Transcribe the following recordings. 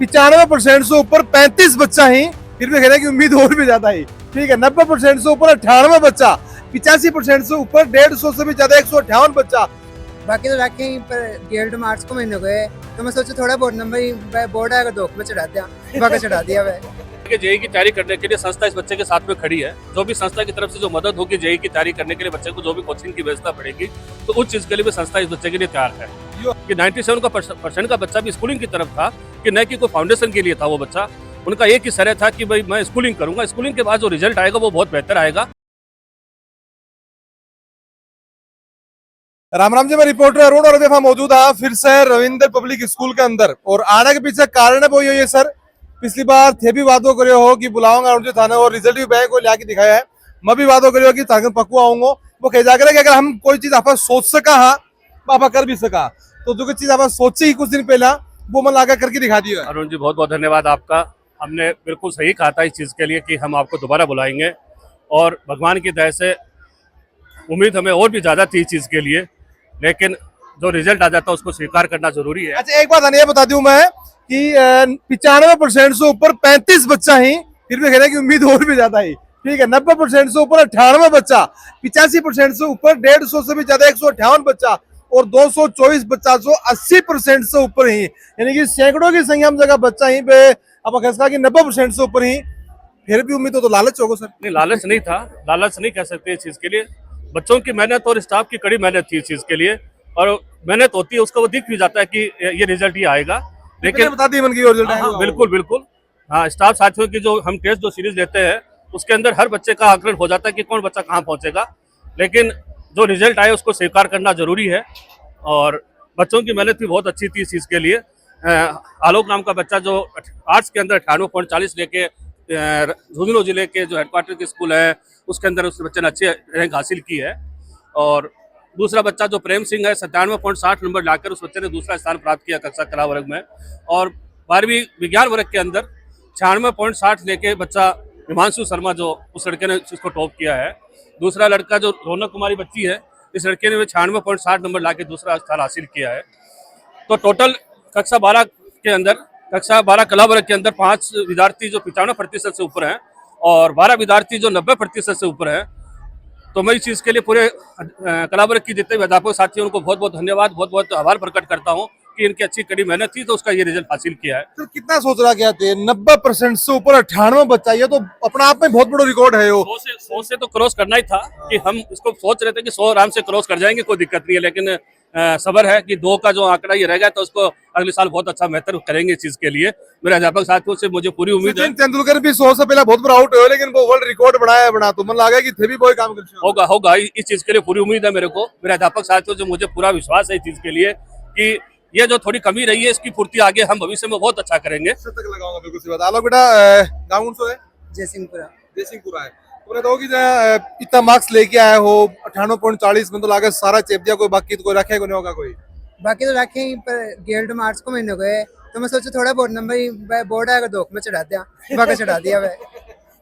95% से ऊपर 35 बच्चा ही, फिर भी कह रहे हैं कि उम्मीद और भी ज्यादा ही। ठीक है, 90% से ऊपर 98 बच्चा, 85% से ऊपर 150 से भी ज्यादा 158 बच्चा। बाकी तो रखे ही पर गिल्ड मार्च को महीने गए तो मैं सोचा थोड़ा बहुत नंबर ही बोर्ड आएगा दो में चढ़ा दिया, बाकी चढ़ा दिया वह। जेई की तैयारी करने के लिए संस्था इस बच्चे के साथ में खड़ी है। जो भी संस्था की तरफ से जो मदद होगी जेई की तैयारी करने के लिए बच्चे को जो भी कोचिंग की व्यवस्था पड़ेगी, तो उस चीज के लिए भी संस्था इस बच्चे के लिए तैयार है। कि 97% का बच्चा भी स्कूलिंग की तरफ था, कि न कि कोई फाउंडेशन के लिए था वो बच्चा। उनका एक ही सर था कि भाई मैं स्कूलिंग करूंगा, स्कूलिंग के बाद जो रिजल्ट आएगा वो बहुत बेहतर आएगा। राम राम जी, मैं रिपोर्टर अरुण और देखा मौजूद है फिर से रविंद्र पब्लिक स्कूल के अंदर। और आने के पीछे कारण है वो ये सर, पिछली बार थे भी वादो करे हो कि बुलाऊंगा अरुण जी थाने और रिजल्ट भी बैंक को लिया दिखाया है। मैं भी वादो करे हो कि ताकि पक्कू आऊंगा। वो कह जाकर कि अगर हम कोई चीज आप सोच सका हाँ आप कर भी सका, तो जो चीज आप सोची ही कुछ दिन पहला वो मन लाकर करके दिखा दिया। अरुण जी बहुत बहुत धन्यवाद आपका। हमने बिल्कुल सही कहा था इस चीज़ के लिए कि हम आपको दोबारा बुलाएंगे, और भगवान की दया से उम्मीद हमें और भी ज़्यादा थी इस चीज़ के लिए, लेकिन जो रिजल्ट आ जाता है उसको स्वीकार करना जरूरी है। अच्छा, एक बात ये बता दूं मैं कि 95% से ऊपर 35 बच्चा ही, फिर भी कह रहे हैं कि उम्मीद और भी ज्यादा ही। ठीक है, 90% से ऊपर 98 बच्चा, 85% से ऊपर 150 से भी ज्यादा 158 बच्चा, और 224 बच्चा जो 80% से ऊपर ही, यानी कि सैकड़ों की संख्या में जगह बच्चा ही पे अब कहा कि 90% से ऊपर ही। फिर भी उम्मीद तो लालच होगा सर? नहीं, लालच नहीं था, लालच नहीं कह सकते इस चीज़ के लिए। बच्चों की मेहनत और स्टाफ की कड़ी मेहनत थी इस चीज़ के लिए, और मेहनत होती है उसका वो दिख भी जाता है कि ये रिजल्ट ही आएगा। लेकिन बता दी मन की रिजल्ट आएगा। बिल्कुल बिल्कुल। हाँ, स्टाफ साथियों की जो हम टेस्ट जो सीरीज लेते हैं उसके अंदर हर बच्चे का आकलन हो जाता है कि कौन बच्चा कहाँ पहुँचेगा, लेकिन जो रिजल्ट आए उसको स्वीकार करना जरूरी है। और बच्चों की मेहनत भी बहुत अच्छी थी इस चीज़ के लिए। आलोक नाम का बच्चा जो आर्ट्स के अंदर 98.40 लेके झुंझुनू जिले के जो हेडक्वार्टर के स्कूल है उसके अंदर उस बच्चे ने अच्छी रैंक हासिल की है। और दूसरा बच्चा जो प्रेम सिंह है 97.60 नंबर लाकर उस बच्चे ने दूसरा स्थान प्राप्त किया कक्षा कला वर्ग में। और 12वीं विज्ञान वर्ग के अंदर 96.60 लेके बच्चा हिमांशु शर्मा जो उस लड़के ने उसको टॉप किया है। दूसरा लड़का जो रौनक कुमारी बच्ची है, इस लड़के ने 96.60 नंबर लाके दूसरा स्थान हासिल किया है। तो टोटल कक्षा 12 के अंदर, कक्षा 12 कला वर्ग के अंदर 5 विद्यार्थी जो 95% से ऊपर हैं और 12 विद्यार्थी जो 90% से ऊपर हैं। तो मैं इस चीज़ के लिए पूरे कला वर्ग की जितने भी अध्यापक साथी हैं उनको बहुत बहुत धन्यवाद, बहुत बहुत आभार प्रकट करता हूँ कि इनकी अच्छी कड़ी मेहनत थी तो उसका ये रिजल्ट हासिल किया है। सर कितना सोच रहा क्या थे? 90% से ऊपर 98 बच्चा, ये तो अपना आप में बहुत बड़ा रिकॉर्ड है। 100 से तो क्रॉस करना ही था कि हम इसको सोच रहे थे कि 100 आराम से क्रॉस कर जाएंगे, कोई दिक्कत नहीं है। लेकिन सबर है कि 2 का जो आंकड़ा ये रह गया तो उसको अगले साल बहुत अच्छा बेहतर करेंगे इस चीज के लिए। मेरे अध्यापक साथियों से मुझे पूरी उम्मीद है। तेंदुलकर भी 100 से पहले बहुत बड़ा आउट हुए, लेकिन वो वर्ल्ड रिकॉर्ड बना तो मन लगा कि थे भी कोई काम कर होगा होगा इस चीज के लिए पूरी उम्मीद है मेरे को। मेरे अध्यापक साथियों से मुझे पूरा विश्वास है इस चीज के लिए कि ये जो थोड़ी कमी रही है इसकी पूर्ति आगे हम भविष्य में बहुत अच्छा करेंगे। लगाऊंगा बिल्कुल सी बात। आलोक बेटा, गाँव कौन सा है? जयसिंहपुरा है। तुमने तो इतना मार्क्स लेके आए हो 98.40 में, तो लागे सारा चेप दिया, कोई बाकी तो कोई रखे को नहीं होगा कोई? बाकी तो रखे ही पर गिल्ड मार्च को महीने गए तो मैं सोचा थोड़ा बहुत नंबर ही बोर्ड आएगा दो में चढ़ा दिया, बाकी चढ़ा दिया वह।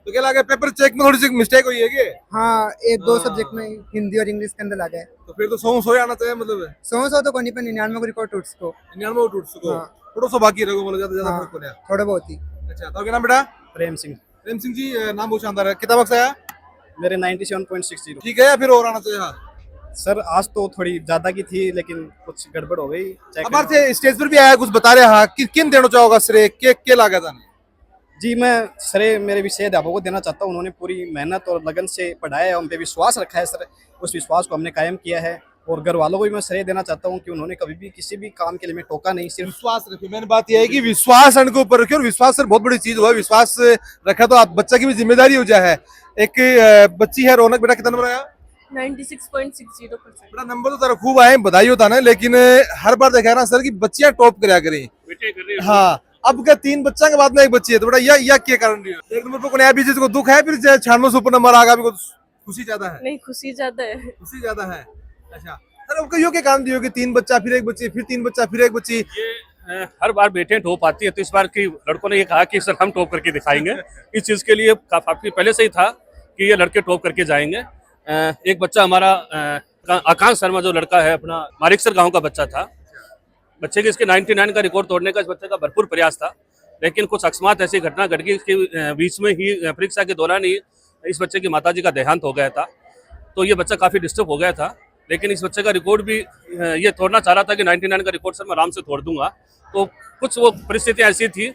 तो क्या लगा पेपर चेक में थोड़ी सी मिस्टेक हुई है क्या? हाँ, 1-2 सब्जेक्ट में हिंदी और इंग्लिश के अंदर लगा है। तो फिर तो 100 आना चाहिए, मतलब 100 तो कोई नहीं, 99 को रिकॉर्ड टूट सको, 99 टूट सको। थोड़ा सा बाकी रहो, मतलब ज्यादा फर्क हो रहा है थोड़ा बहुत ही। अच्छा, तो क्या नाम बेटा? प्रेम सिंह। प्रेम सिंह जी, नाम बहुत शानदार है। कितना बक्सा है? मेरे 97.60। ठीक है, या फिर और आना चाहिए? हाँ सर आज तो थोड़ी ज्यादा की थी लेकिन कुछ गड़बड़ हो गई। हमारे से स्टेज पर भी आया, कुछ बता रहे हाँ कि किन देना चाहोगा श्रेय, के लागा था? जी मैं श्रेय मेरे विषय अध्यापकों को देना चाहता हूँ। उन्होंने पूरी मेहनत और लगन से पढ़ाया है, उन पे विश्वास रखा है सर। उस विश्वास को हमने कायम किया है। और घर वालों को भी मैं श्रेय देना चाहता हूँ कि उन्होंने कभी भी किसी भी काम के लिए में टोका नहीं, सिर्फ विश्वास रखिए। मैंने बात यह है कि विश्वास उनके ऊपर रखिए, और विश्वास सर बहुत बड़ी चीज हुआ। विश्वास रखा तो आप बच्चा की भी जिम्मेदारी हो जाए। एक बच्ची है रौनक, बेटा कितना नंबर आया? 96.60%। बड़ा नंबर तो तेरा खूब आए, बधाई होता ना। लेकिन हर बार देखा ना सर कि बच्चियां टॉप कराया करें। हाँ, अब क्या 3 बच्चा के बाद में एक बच्ची है, तो बड़ा या क्या कारण रही है? एक नंबर पर कोई बीच को दुख है, फिर 96 ऊपर नंबर आ गया, खुशी ज्यादा है? नहीं, खुशी ज्यादा है। खुशी ज्यादा है। अच्छा सर, अब यो क्या कारण दियो कि 3 बच्चा फिर एक बच्ची, फिर 3 बच्चा फिर एक बच्ची? ये हर बार बेटे टॉप आती है, तो इस बार की लड़कों ने ये कहा कि सर हम टॉप करके दिखाएंगे। इस चीज के लिए काफी पहले से ही था कि ये लड़के टॉप करके जाएंगे। एक बच्चा हमारा आकांक्ष शर्मा जो लड़का है अपना मारिकसर गांव का बच्चा था। बच्चे के इसके 99 का रिकॉर्ड तोड़ने का इस बच्चे का भरपूर प्रयास था। लेकिन कुछ अकस्मात ऐसी घटना घट गई कि बीच में ही परीक्षा के दौरान ही इस बच्चे की माताजी का देहांत हो गया था। तो ये बच्चा काफ़ी डिस्टर्ब हो गया था, लेकिन इस बच्चे का रिकॉर्ड भी ये तोड़ना चाह रहा था कि 99 का रिकॉर्ड सर मैं आराम से तोड़ दूंगा। तो कुछ वो परिस्थितियाँ ऐसी थी,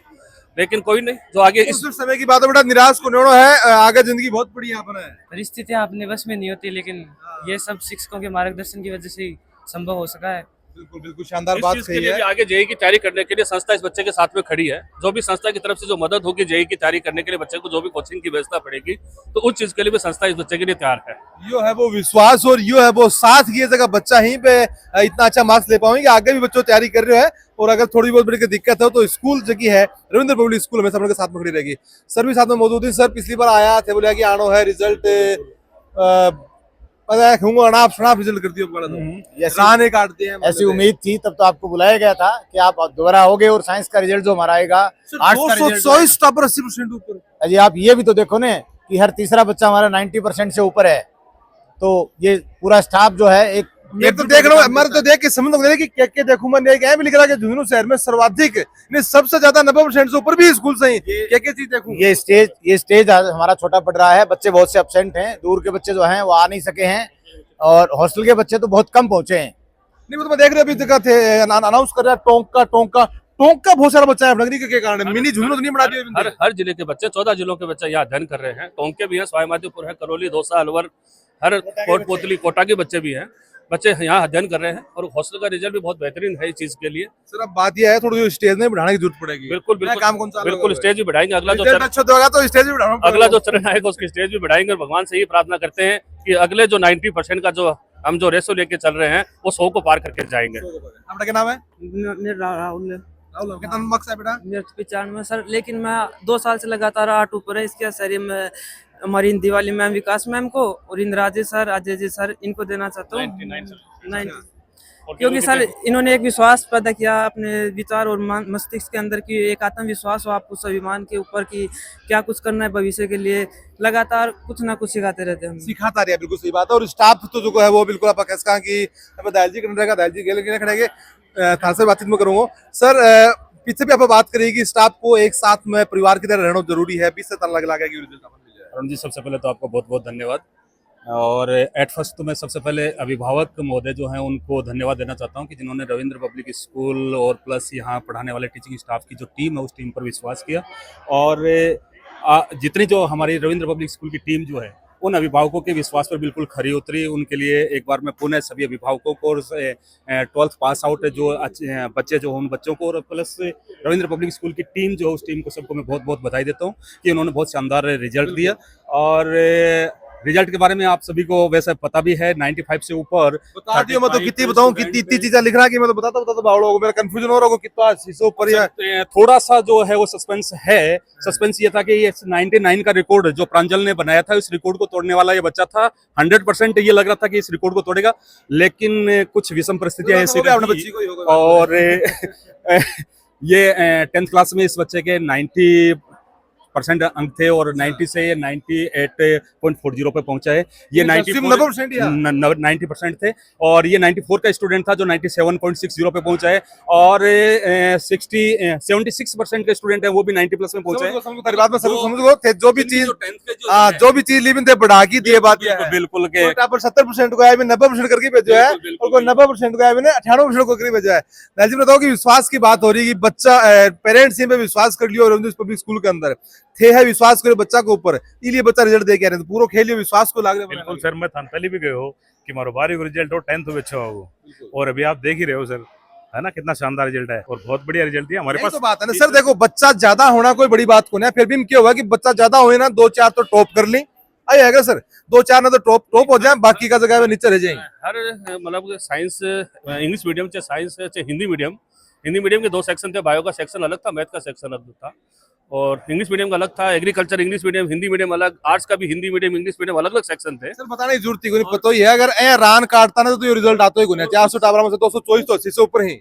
लेकिन कोई नहीं, जो आगे इस इस समय की बात है बेटा, निराश को नेड़ो है, आगे जिंदगी बहुत बड़ी यहाँ पर है। परिस्थितियां अपने बस में नहीं होती, लेकिन ये सब शिक्षकों के मार्गदर्शन की वजह से ही संभव हो सका है। बिल्कुल बिल्कुल शानदार इस बात चीज के कही लिए है। भी आगे जेई की तैयारी करने के लिए संस्था इस बच्चे के साथ में खड़ी है। जो भी संस्था की तरफ से जो मदद होगी जेई की तैयारी करने के लिए, बच्चे को जो भी कोचिंग की व्यवस्था पड़ेगी, तो उस चीज के लिए भी संस्था इस बच्चे के लिए तैयार है। यो है वो विश्वास और यो है वो साथ की जगह बच्चा ही पे इतना अच्छा मार्क्स ले पाएंगे। आगे भी बच्चों तैयारी कर रहे हैं, और अगर थोड़ी बहुत बड़ी दिक्कत हो तो स्कूल जगह है रविंद्र पब्लिक स्कूल हमेशा अपने साथ में खड़ी रहेगी। सर भी साथ में मौजूद है। सर पिछली बार आया थे, बोले कि आनो है रिजल्ट पता है अनाप शनाप रिजल्ट कर दियो बड़ा, ऐसी राने काटते हैं। ऐसी उम्मीद थी, तब तो आपको बुलाया गया था कि आप दोबारा होगे और साइंस का रिजल्ट जो हमारा आएगा, आर्ट्स का रिजल्ट 224 टॉपर 80% ऊपर। अजी आप ये भी तो देखो ना कि हर तीसरा बच्चा हमारा 90% से ऊपर है। तो ये पूरा स्टाफ जो है एक तो देख रहा हूँ, हमारे तो देख के समझ लग कि क्या देखूं मैं, एक भी लिख रहा है कि झुंझुनू शहर में सर्वाधिक नहीं सबसे ज्यादा 90% से ऊपर भी स्कूल से ही क्या चीज देखूं। ये स्टेज हमारा छोटा पड़ रहा है। बच्चे बहुत से एब्सेंट हैं, दूर के बच्चे जो हैं वो आ नहीं सके हैं, और हॉस्टल के बच्चे तो बहुत कम पहुंचे हैं। नहीं वो तो मैं देख रहे अभी जगह थे अनाउंस कर रहा है टोंका बहुत सारा बच्चा है अपनगरी के कारण मिनी झुंझुनू तो नहीं बना दिया। हर जिले के बच्चे 14 जिलों के बच्चे यहाँ अध्ययन कर रहे हैं। टोंके भी हैं, सवाई माधोपुर है, करौली, दौसा, अलवर, हर कोटपुतली, कोटा के बच्चे भी हैं। बच्चे यहाँ अध्ययन कर रहे हैं, और हॉस्टल का रिजल्ट भी बहुत बेहतरीन है इस चीज के लिए। सर अब बात यह है थोड़ी स्टेज में बढ़ाने की जरूरत पड़ेगी। बिल्कुल नया काम कौन सा बिल्कुल स्टेज भी बढ़ाएंगे। अगला जो अच्छा होगा तो स्टेज भी बढ़ाना पड़ेगा। अगला जो चरण आएगा उसकी स्टेज भी बढ़ाएंगे, और भगवान से ही प्रार्थना करते हैं कि अगले जो 90% का जो हम जो रेशो लेके चल रहे हैं वो 100 को पार करके जाएंगे। आपका क्या नाम है? राहुल राहुल, कितना मार्क्स है बेटा? मेरे 95 सर, लेकिन मैं 2 साल से लगातार 8 ऊपर है। इसके सर में हमारी दिवाली मैम, विकास मैम को, और इंद्राजी सर, अजय जी सर, इनको देना चाहता हूँ 90। क्योंकि सर इन्होंने एक विश्वास पैदा किया अपने विचार और मस्तिष्क के अंदर की एक आत्मविश्वास हो आपको स्वाभिमान के ऊपर की क्या कुछ करना है भविष्य के लिए। लगातार कुछ ना कुछ सिखाते रहते हैं, सिखाता रहे। बिल्कुल सही बात है। और स्टाफ तो जो है वो बिल्कुल आप कहा कि दाल जी रहेगा, दाल जी गेले खड़ेंगे से बातचीत में करूंगा। सर पीछे भी आप बात करेगी, स्टाफ को एक साथ में परिवार की तरह रहना जरूरी है। 20 से तक लगा कि रिजल्ट मिल जाए। अरुण जी, सबसे पहले तो आपको बहुत बहुत धन्यवाद। और एट फर्स्ट तो मैं सबसे पहले अभिभावक महोदय जो हैं उनको धन्यवाद देना चाहता हूं कि जिन्होंने रविंद्र पब्लिक स्कूल और प्लस यहाँ पढ़ाने वाले टीचिंग स्टाफ की जो टीम है उस टीम पर विश्वास किया। और जितनी जो हमारी रविंद्र पब्लिक स्कूल की टीम जो है उन अभिभावकों के विश्वास पर बिल्कुल खरी उतरी। उनके लिए एक बार मैं पुनः सभी अभिभावकों को और 12th पास आउट जो बच्चे जो उन बच्चों को और प्लस रविंद्र पब्लिक स्कूल की टीम जो उस टीम को सबको मैं बहुत बहुत बधाई देता हूँ कि उन्होंने बहुत शानदार रिजल्ट दिया। और रिजल्ट के बारे में आप सभी को वैसे पता भी है, 95 से ऊपर बता दियो। मैं तो कितनी बताऊं, कितनी चीजें लिख रहा कि मैं तो बताता बावड़ो मेरा कंफ्यूजन हो रहा हो कितना शीशो ऊपर है। थोड़ा सा जो है वो सस्पेंस है। सस्पेंस ये था कि ये 99 का रिकॉर्ड जो प्रांजल ने बनाया था, इस रिकॉर्ड को तोड़ने वाला ये बच्चा था। 100% ये लग रहा था कि इस रिकॉर्ड को तोड़ेगा, लेकिन कुछ विषम परिस्थितियां ऐसी रही। और ये 10th क्लास में इस बच्चे के 90% अंक थे और 90 से ये 98.40 पे पहुंचा है। ये 90% थे, और ये 94 का स्टूडेंट था जो 97.60 पे पहुंचा है। और 76% के स्टूडेंट है वो भी 90 प्लस में पहुंचे हैं। जो भी चीज लिविंग थे बढ़ा की दिए बात बिल्कुल के 70% को आया 90% करके भेजा है, और कोई 90% को आया 98% को करके भेजा है। नाजिम बताओ कि विश्वास की बात हो रही है कि बच्चा पेरेंट्स पे विश्वास कर लियो रविंद्र पब्लिक स्कूल के अंदर थे है विश्वास करे बच्चा के ऊपर, इसलिए बच्चा रिजल्ट दे के आ रहे हैं। पूरा खेलियो विश्वास को लाग रहे। बिल्कुल सर, मैं थान पहले भी गए हो कि मारो 12 को रिजल्ट हो 10th में अच्छा हो, और अभी आप देख ही रहे हो सर, है ना, कितना शानदार रिजल्ट है और बहुत बढ़िया रिजल्ट दिया हमारे पास। तो बात है ना सर, देखो बच्चा ज्यादा होना कोई बड़ी बात को नहीं, फिर भी क्या हुआ कि बच्चा ज्यादा हुए ना 2-4 तो टॉप कर ली आएगा सर, 2-4 ना तो टॉप हो जाए, बाकी का जगह नीचे रह जाएंगे। हर मतलब साइंस इंग्लिश मीडियम चाहे साइंस चाहे हिंदी मीडियम के 2 सेक्शन थे। बायो का सेक्शन अलग था, मैथ का सेक्शन अलग था, और इंग्लिश मीडियम का अलग था। Agriculture English medium, Hindi medium अलग, आर्ट्स का भी हिंदी मीडियम इंग्लिश मीडियम अलग अलग सेक्शन थे। सर बताने की जरूरत ही नहीं, पता ही है अगर रान काटता ना तो ये रिजल्ट आता ही नहीं। 400 टावर में से 224 तो 80 से ऊपर ही।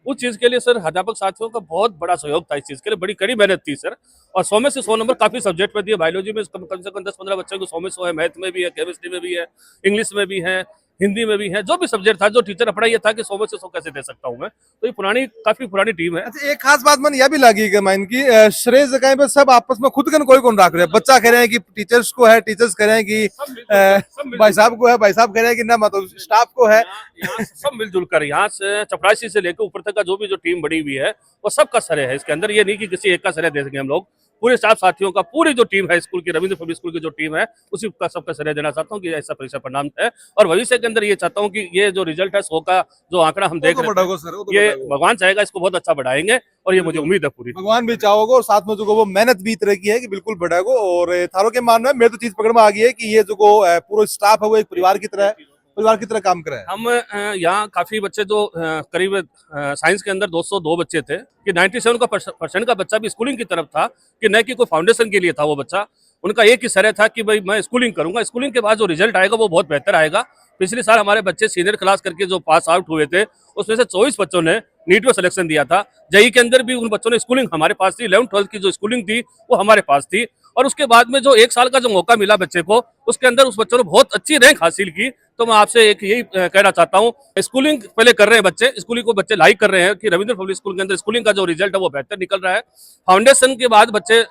उस चीज के लिए सर अध्यापक साथियों का बहुत बड़ा सहयोग था। इस चीज के लिए बड़ी कड़ी मेहनत थी सर, और 100 में से 100 नंबर काफी सब्जेक्ट में दिए। बायोलॉजी में कम से कम 10-15 बच्चों को 100 में 100 है, मैथ में भी है, केमिस्ट्री में भी है, इंग्लिश में भी है, हिंदी में भी है, जो भी सब्जेक्ट था, जो टीचर ने पढ़ाया, ये था कि 100 में से 100 कैसे दे सकता हूँ मैं। तो ये पुरानी, काफी पुरानी टीम है। अच्छा, एक खास बात मन यह भी लगी कि मैं इनकी श्रेय जगह पे सब आपस में खुद कन कोई कौन रख रहे हैं। बच्चा कह रहे हैं कि टीचर्स को है, टीचर्स कह रहे हैं कि भाई साहब को है, भाई साहब कह रहे हैं कि ना मतलब स्टाफ को है। यहाँ सब मिलजुल कर, यहाँ से चपरासी से लेकर ऊपर तक का जो भी जो टीम बनी हुई है वो सबका श्रेय है इसके अंदर। ये नहीं कि किसी एक का श्रेय दे सकें हम लोग, पूरे स्टाफ साथियों का, पूरी जो टीम है स्कूल की, रविंद्र पब्लिक स्कूल की जो टीम है, उसी का सबका श्रेय देना चाहता हूँ कि ऐसा परीक्षा परिणाम है। और भविष्य के अंदर ये चाहता हूँ कि ये जो रिजल्ट है 100 का जो आंकड़ा हम देख रहे हैं, ये भगवान चाहेगा इसको बहुत अच्छा बढ़ाएंगे, और ये मुझे उम्मीद है पूरी। भगवान भी चाहोगे और साथ में जो वो मेहनत भी तरह की है कि बिल्कुल बढ़ेगा। और थारों के मान में मेरे तो चीज पकड़ में आ गई है कि ये जो पूरा स्टाफ है वो एक परिवार की तरह काम करे। हम यहाँ काफी बच्चे जो करीब साइंस के अंदर 202 बच्चे थे कि 97% का बच्चा भी स्कूलिंग की तरफ था, कि न कि कोई फाउंडेशन के लिए था वो बच्चा। उनका एक ही श्रेय था कि भाई मैं स्कूलिंग करूंगा, स्कूलिंग के बाद जो रिजल्ट आएगा वो बहुत बेहतर आएगा। पिछले साल हमारे बच्चे सीनियर क्लास करके जो पास आउट हुए थे, उसमें से 24 बच्चों ने नीट में सिलेक्शन दिया था। जेई के अंदर भी उन बच्चों ने स्कूलिंग हमारे पास थी, 11th-12th की जो स्कूलिंग थी वो हमारे पास थी। और उसके बाद में जो 1 साल का जो मौका मिला बच्चे को, उसके अंदर उस बच्चों ने बहुत अच्छी रैंक हासिल की। तो मैं आपसे एक यही कहना चाहता हूँ, स्कूलिंग पहले कर रहे हैं बच्चे, स्कूलिंग को बच्चे लाइक कर रहे हैं कि रविंद्र पब्लिक स्कूल के अंदर स्कूलिंग का जो रिजल्ट है वो बेहतर निकल रहा है। फाउंडेशन के बाद बच्चे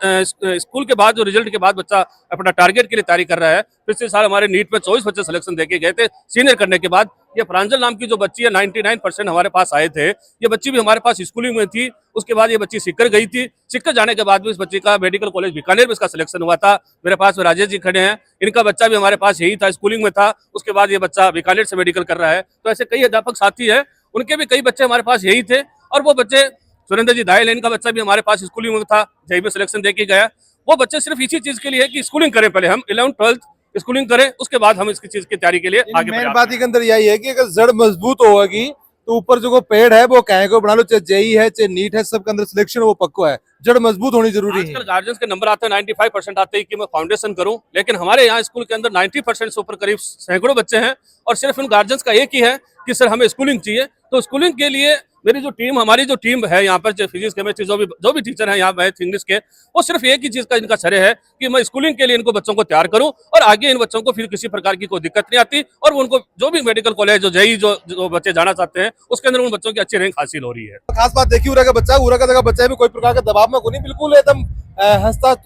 स्कूल के बाद जो रिजल्ट के बाद बच्चा अपना टारगेट के लिए तैयारी कर रहा है। पिछले साल हमारे नीट में 24 बच्चे सिलेक्शन देके गए थे सीनियर करने के बाद। ये प्रांजल नाम की जो बच्ची है, 99% हमारे पास आए थे। ये बच्ची भी हमारे पास स्कूलिंग में थी। उसके बाद ये बच्ची सीकर गई थी। सीकर जाने के बाद भी इस बच्ची का मेडिकल कॉलेज बीकानेर में इसका सिलेक्शन हुआ था। मेरे पास में राजेश जी खड़े हैं, इनका बच्चा भी हमारे पास यही था, स्कूलिंग में था। उसके बाद ये बच्चा बीकानेर से मेडिकल कर रहा है। तो ऐसे कई अध्यापक साथी हैं, उनके भी कई बच्चे हमारे पास यही थे। और वो बच्चे, सुरेंद्र जी दायल, इनका बच्चा भी हमारे पास स्कूलिंग में था, जेई में सिलेक्शन देके गया। वो बच्चे सिर्फ इसी चीज के लिए है कि स्कूलिंग करें, पहले हम 11th-12th स्कूलिंग करें, उसके बाद हम इसकी चीज की तैयारी के लिए आगे बढ़ें। मेन बात के अंदर यही है कि अगर जड़ मजबूत होगी तो ऊपर जो पेड़ है वो कहीं को बना लो, चाहे जेई है चाहे नीट है, सबके अंदर सिलेक्शन वो पक्का है। जड़ मजबूत होनी जरूरी है। आजकल गार्जियंस के नंबर आते हैं 95% आते हैं कि मैं फाउंडेशन करूं, लेकिन हमारे यहाँ स्कूल के अंदर 90% से ऊपर करीब सैकड़ों बच्चे हैं। और सिर्फ इन गार्जियंस का एक ही है कि सर हमें स्कूलिंग चाहिए। तो स्कूलिंग के लिए मेरी जो टीम, हमारी जो टीम है यहाँ पर, फिजिक्स केमिस्ट्री जो भी टीचर हैं यहाँ मैथ इंग्लिश के, वो सिर्फ एक ही चीज का इनका श्रेय है कि मैं स्कूलिंग के लिए इनको बच्चों को तैयार करूं, और आगे इन बच्चों को फिर किसी प्रकार की कोई दिक्कत नहीं आती। और उनको जो भी मेडिकल कॉलेज, जो जेई जो बच्चे जाना चाहते हैं, उसके अंदर उन बच्चों की अच्छी रैंक हासिल हो रही है। खास बात देखिए, उरा का बच्चा भी कोई प्रकार का दबाव में को नहीं, बिल्कुल एकदम हंसता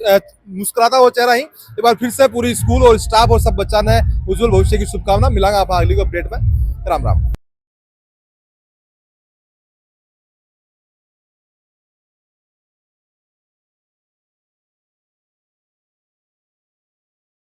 मुस्कुराता वो चेहरा ही। एक बार फिर से पूरी स्कूल और स्टाफ और सब बच्चा ने उज्जवल भविष्य की शुभकामना। मिलांगा आप अगली अपडेट में। राम राम।